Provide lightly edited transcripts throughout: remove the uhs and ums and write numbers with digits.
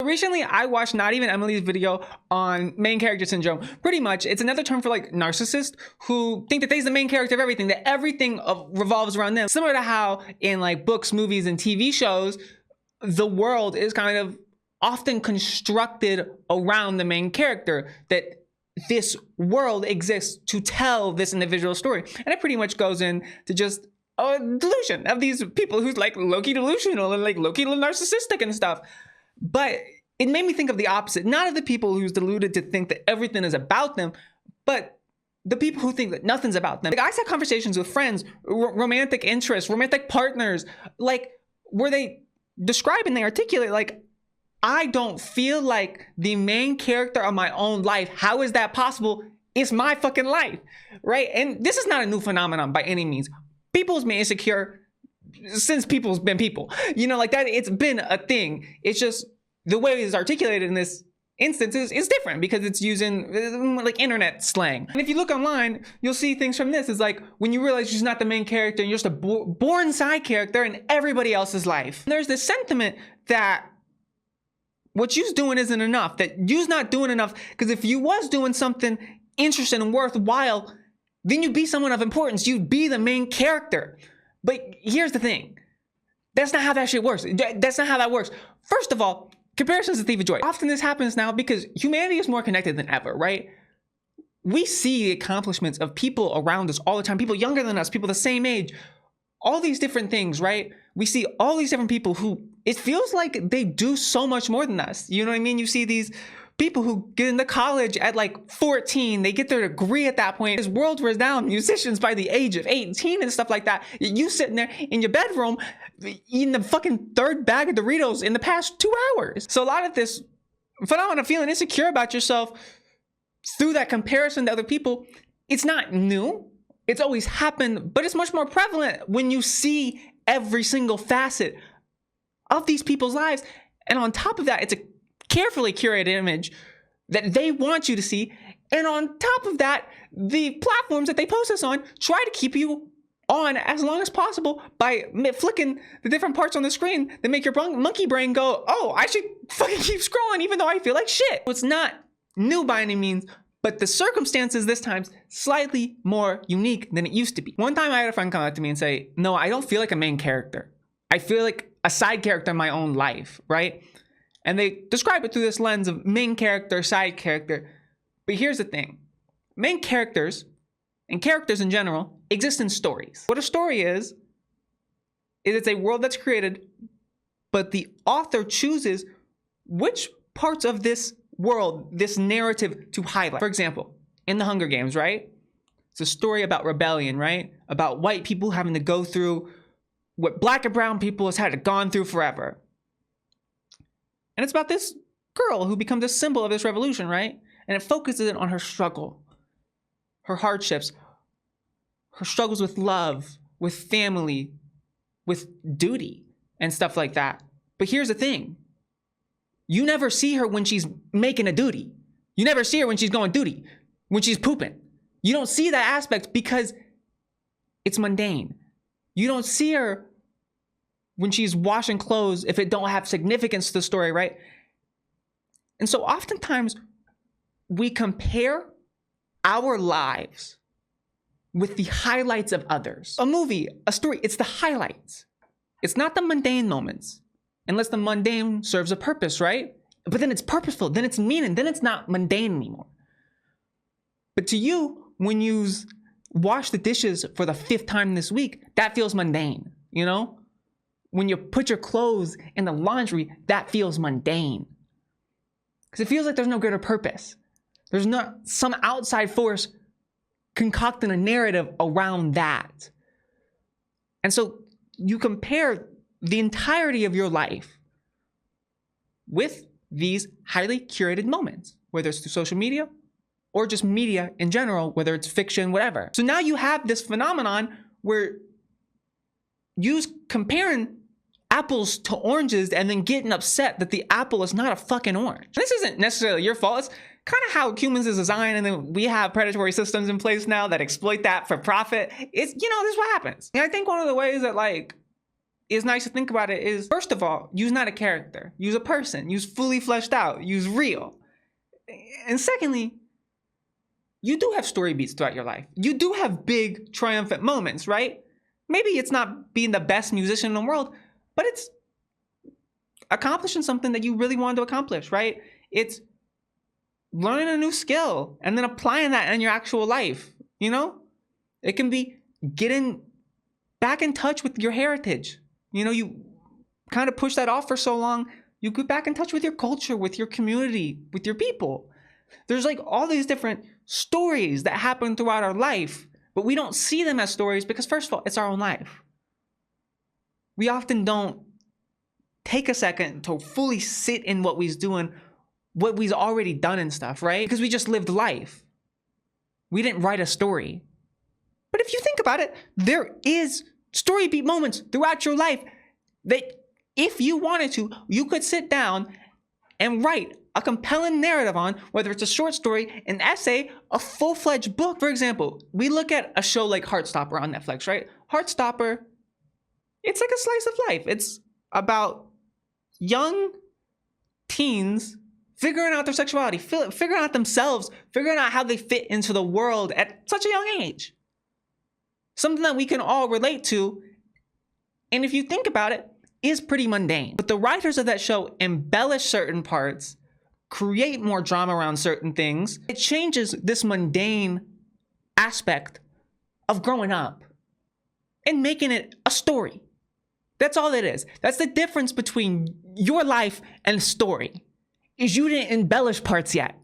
recently I watched not even Emily's video on main character syndrome. Pretty much, it's another term for like narcissists who think that they're the main character of everything, that everything revolves around them. Similar to how in like books, movies, and TV shows, the world is kind of often constructed around the main character, that this world exists to tell this individual story. And it pretty much goes into just a delusion of these people who's like low-key delusional and like low-key narcissistic and stuff. But it made me think of the opposite. Not of the people who's deluded to think that everything is about them, but the people who think that nothing's about them. Like, I've had conversations with friends, romantic interests, romantic partners, like where they describe and they articulate like, I don't feel like the main character of my own life. How is that possible? It's my fucking life, right? And this is not a new phenomenon by any means. People's been insecure since people's been people, you know, like that. It's been a thing. It's just the way it's articulated in this instance is different because it's using like internet slang. And if you look online, you'll see things from this. It's like when you realize you're not the main character and you're just a born side character in everybody else's life. And there's this sentiment that what you's doing isn't enough, that you's not doing enough, because if you was doing something interesting and worthwhile, then you'd be someone of importance. You'd be the main character. But here's the thing. That's not how that shit works. That's not how that works. First of all, comparisons is a thief of joy. Often this happens now because humanity is more connected than ever, right? We see the accomplishments of people around us all the time. People younger than us, people the same age, all these different things, right? We see all these different people who it feels like they do so much more than us. You know what I mean? You see these people who get into college at like 14, they get their degree at that point. There's world renowned musicians by the age of 18 and stuff like that. You sitting there in your bedroom eating the fucking third bag of Doritos in the past 2 hours. So a lot of this phenomenon of feeling insecure about yourself through that comparison to other people, it's not new. It's always happened, but it's much more prevalent when you see every single facet of these people's lives. And on top of that, it's a carefully curated image that they want you to see. And on top of that, the platforms that they post this on try to keep you on as long as possible by flicking the different parts on the screen that make your monkey brain go, oh, I should fucking keep scrolling even though I feel like shit. It's not new by any means, but the circumstances this time slightly more unique than it used to be. One time I had a friend come up to me and say, no, I don't feel like a main character. I feel like a side character in my own life, right? And they describe it through this lens of main character, side character. But here's the thing. Main characters, and characters in general, exist in stories. What a story is it's a world that's created, but the author chooses which parts of this world, this narrative to highlight. For example, in the Hunger Games, right? It's a story about rebellion, right? About white people having to go through what black and brown people has had gone through forever. And it's about this girl who becomes a symbol of this revolution, right? And it focuses on her struggle, her hardships, her struggles with love, with family, with duty, and stuff like that. But here's the thing. You never see her when she's making a duty. You never see her when she's going duty, when she's pooping. You don't see that aspect because it's mundane. You don't see her when she's washing clothes if it don't have significance to the story, right? And so oftentimes we compare our lives with the highlights of others. A movie, a story, it's the highlights. It's not the mundane moments, unless the mundane serves a purpose, right? But then it's purposeful, then it's meaning, then it's not mundane anymore. But to you, when you wash the dishes for the 5th time this week, that feels mundane, you know? When you put your clothes in the laundry, that feels mundane. Because it feels like there's no greater purpose. There's not some outside force concocting a narrative around that. And so you compare the entirety of your life with these highly curated moments, whether it's through social media or just media in general, whether it's fiction, whatever. So now you have this phenomenon where you're comparing apples to oranges and then getting upset that the apple is not a fucking orange. This isn't necessarily your fault. It's kind of how humans is designed, and then we have predatory systems in place now that exploit that for profit. It's, you know, this is what happens. And I think one of the ways that, like, is nice to think about it is, first of all, use not a character, use a person, use fully fleshed out, use real. And secondly, you do have story beats throughout your life. You do have big triumphant moments, right? Maybe it's not being the best musician in the world, but it's accomplishing something that you really wanted to accomplish, right? It's learning a new skill and then applying that in your actual life, you know? It can be getting back in touch with your heritage. You know, you kind of push that off for so long. You get back in touch with your culture, with your community, with your people. There's like all these different stories that happen throughout our life, but we don't see them as stories because, first of all, it's our own life. We often don't take a second to fully sit in what we's doing, what we've already done and stuff, right? Because we just lived life. We didn't write a story. But if you think about it, there is story beat moments throughout your life that if you wanted to, you could sit down and write a compelling narrative on, whether it's a short story, an essay, a full-fledged book. For example, we look at a show like Heartstopper on Netflix, right? Heartstopper, it's like a slice of life. It's about young teens figuring out their sexuality, figuring out themselves, figuring out how they fit into the world at such a young age. Something that we can all relate to, and if you think about it, is pretty mundane. But the writers of that show embellish certain parts, create more drama around certain things. It changes this mundane aspect of growing up and making it a story. That's all it is. That's the difference between your life and a story, is you didn't embellish parts yet.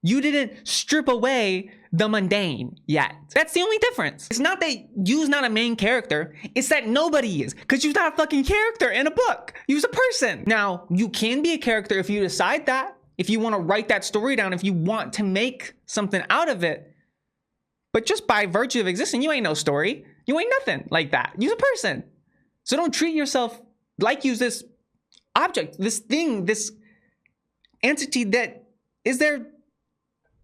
You didn't strip away the mundane yet. That's the only difference. It's not that you's not a main character, it's that nobody is, because you're not a fucking character in a book. You's a person. Now, you can be a character if you decide that, if you want to write that story down, if you want to make something out of it. But just by virtue of existing, you ain't no story. You ain't nothing like that. You's a person. So don't treat yourself like you's this object, this thing, this entity that is there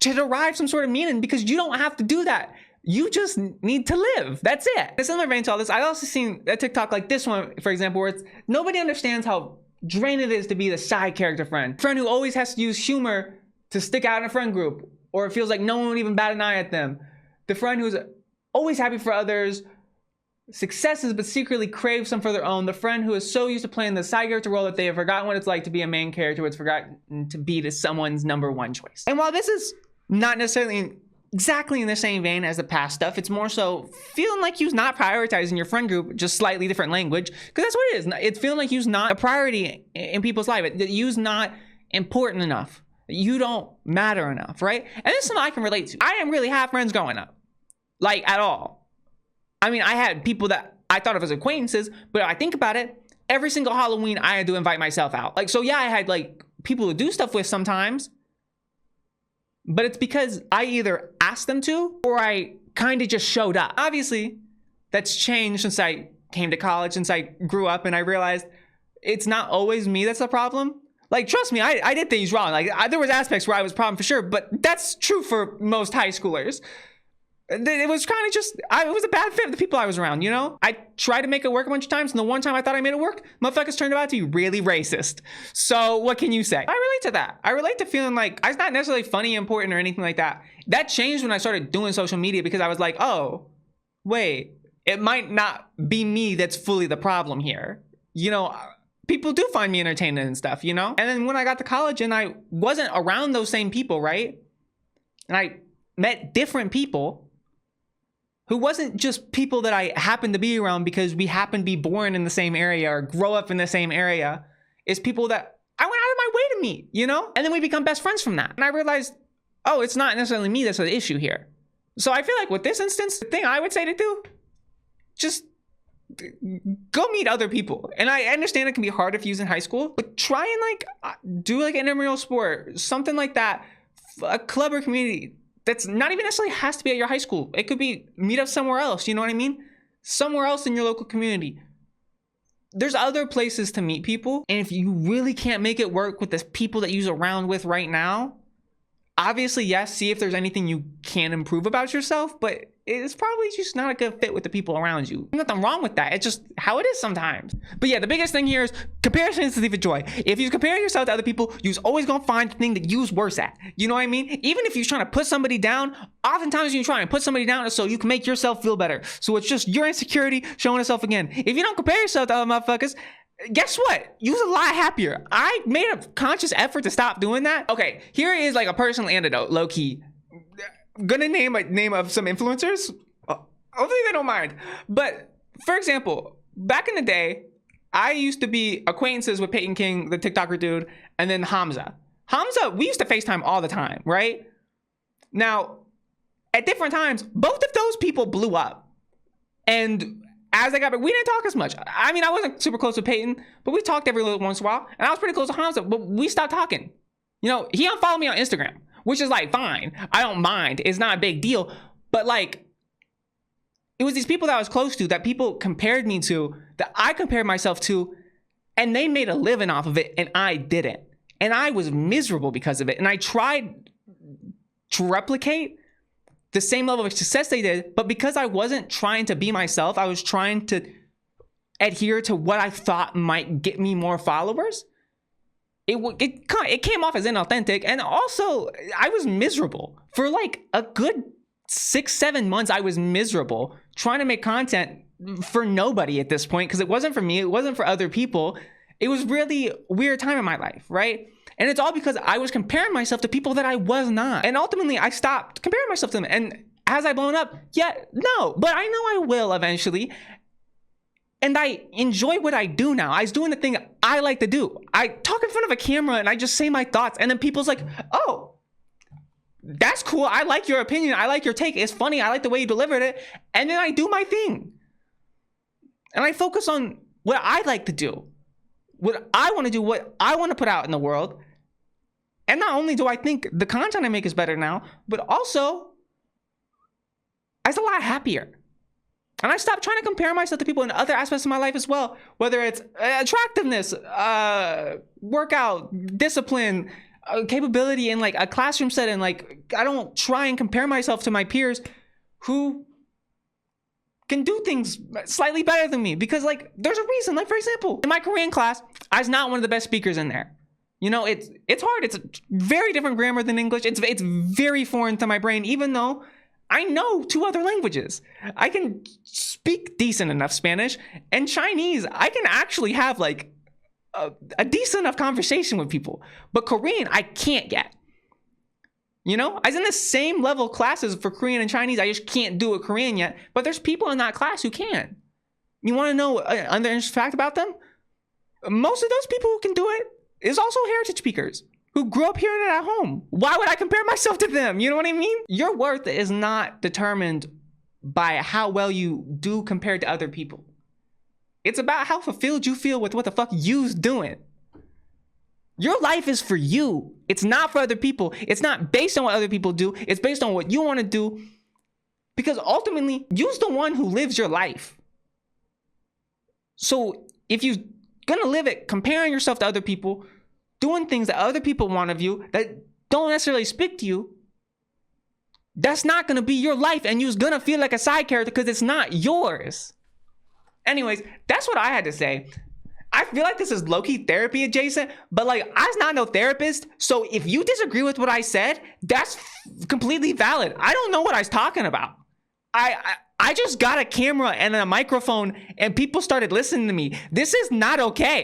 to derive some sort of meaning, because you don't have to do that. You just need to live. That's it. In similar vein to all this, I also seen a TikTok like this one, for example, where it's nobody understands how draining it is to be the side character friend who always has to use humor to stick out in a friend group, or it feels like no one would even bat an eye at them. The friend who's always happy for others, successes but secretly craves some for their own. The friend who is so used to playing the side character role that they have forgotten what it's like to be a main character, it's forgotten to be to someone's number one choice. And while this is not necessarily exactly in the same vein as the past stuff, it's more so feeling like you's not prioritizing your friend group, just slightly different language, because that's what it is. It's feeling like you's not a priority in people's life, that you's not important enough, that you don't matter enough, right? And this is something I can relate to. I didn't really have friends growing up, like at all. I mean, I had people that I thought of as acquaintances, but I think about it, every single Halloween I had to invite myself out. Like, so yeah, I had like people to do stuff with sometimes, but it's because I either asked them to or I kind of just showed up. Obviously, that's changed since I came to college, since I grew up, and I realized it's not always me that's the problem. Like, trust me, I did things wrong. Like, there was aspects where I was a problem for sure, but that's true for most high schoolers. It was kind of just, it was a bad fit of the people I was around, you know? I tried to make it work a bunch of times, and the one time I thought I made it work, motherfuckers turned out to be really racist. So what can you say? I relate to that. I relate to feeling like it's not necessarily funny, important, or anything like that. That changed when I started doing social media, because I was like, oh, wait, it might not be me that's fully the problem here. You know, people do find me entertaining and stuff, you know? And then when I got to college and I wasn't around those same people, right? And I met different people who wasn't just people that I happened to be around because we happened to be born in the same area or grow up in the same area. It's people that I went out of my way to meet, you know? And then we become best friends from that. And I realized, oh, it's not necessarily me that's the issue here. So I feel like with this instance, the thing I would say to do, just go meet other people. And I understand it can be hard if you're in high school, but try and like do like an intramural sport, something like that, a club or community. That's not even necessarily has to be at your high school. It could be meet up somewhere else, you know what I mean? Somewhere else in your local community. There's other places to meet people. And if you really can't make it work with the people that you're around with right now, Obviously, yes, see if there's anything you can improve about yourself, but it's probably just not a good fit with the people around you. Nothing wrong with that. It's just how it is sometimes. But yeah, the biggest thing here is comparison is the thief of joy. If you compare yourself to other people, you're always gonna find the thing that you's worse at. You know what I mean? Even if you're trying to put somebody down, oftentimes you're trying to put somebody down so you can make yourself feel better. So it's just your insecurity showing itself again. If you don't compare yourself to other motherfuckers, guess what? You're a lot happier. I made a conscious effort to stop doing that. Okay, here is like a personal antidote, low key. Gonna name a name of some influencers. Hopefully they don't mind. But for example, back in the day, I used to be acquaintances with Peyton King, the TikToker dude, and then Hamza. Hamza, we used to FaceTime all the time, right? Now, at different times, both of those people blew up. And as I got back, we didn't talk as much. I mean, I wasn't super close to Peyton, but we talked every little once in a while. And I was pretty close to Hamza, but we stopped talking. You know, he unfollowed me on Instagram, which is like, fine. I don't mind. It's not a big deal. But like, it was these people that I was close to that people compared me to, that I compared myself to, and they made a living off of it, and I didn't. And I was miserable because of it. And I tried to replicate the same level of success they did, but because I wasn't trying to be myself, I was trying to adhere to what I thought might get me more followers. It came off as inauthentic, and also I was miserable for like a good 6-7 months. I was miserable trying to make content for nobody at this point, because it wasn't for me, it wasn't for other people. It was really a weird time in my life, right? And it's all because I was comparing myself to people that I was not. And ultimately, I stopped comparing myself to them. And has I blown up? Yeah, no. But I know I will eventually. And I enjoy what I do now. I was doing the thing I like to do. I talk in front of a camera and I just say my thoughts. And then people's like, oh, that's cool. I like your opinion. I like your take. It's funny. I like the way you delivered it. And then I do my thing. And I focus on what I like to do. What I want to do, what I want to put out in the world. And not only do I think the content I make is better now, but also I was a lot happier. And I stopped trying to compare myself to people in other aspects of my life as well, whether it's attractiveness, workout, discipline, capability in like a classroom setting. Like, I don't try and compare myself to my peers who can do things slightly better than me, because like there's a reason. Like, for example, in my Korean class, I was not one of the best speakers in there. You know, it's hard. It's a very different grammar than English. It's very foreign to my brain, even though I know 2 other languages. I can speak decent enough Spanish, and Chinese, I can actually have like a decent enough conversation with people. But Korean, I can't yet. You know, I was in the same level classes for Korean and Chinese. I just can't do a Korean yet. But there's people in that class who can. You want to know another interesting fact about them? Most of those people who can do it is also heritage speakers who grew up hearing it at home. Why would I compare myself to them? You know what I mean? Your worth is not determined by how well you do compared to other people. It's about how fulfilled you feel with what the fuck you's doing. Your life is for you. It's not for other people. It's not based on what other people do. It's based on what you want to do, because ultimately, you're the one who lives your life. So if you're gonna live it comparing yourself to other people, doing things that other people want of you that don't necessarily speak to you, that's not gonna be your life, and you're gonna feel like a side character because it's not yours. Anyways, that's what I had to say. I feel like this is low-key therapy adjacent, but like, I was not no therapist, so if you disagree with what I said, that's completely valid. I don't know what I was talking about. I just got a camera and a microphone and people started listening to me. This is not okay.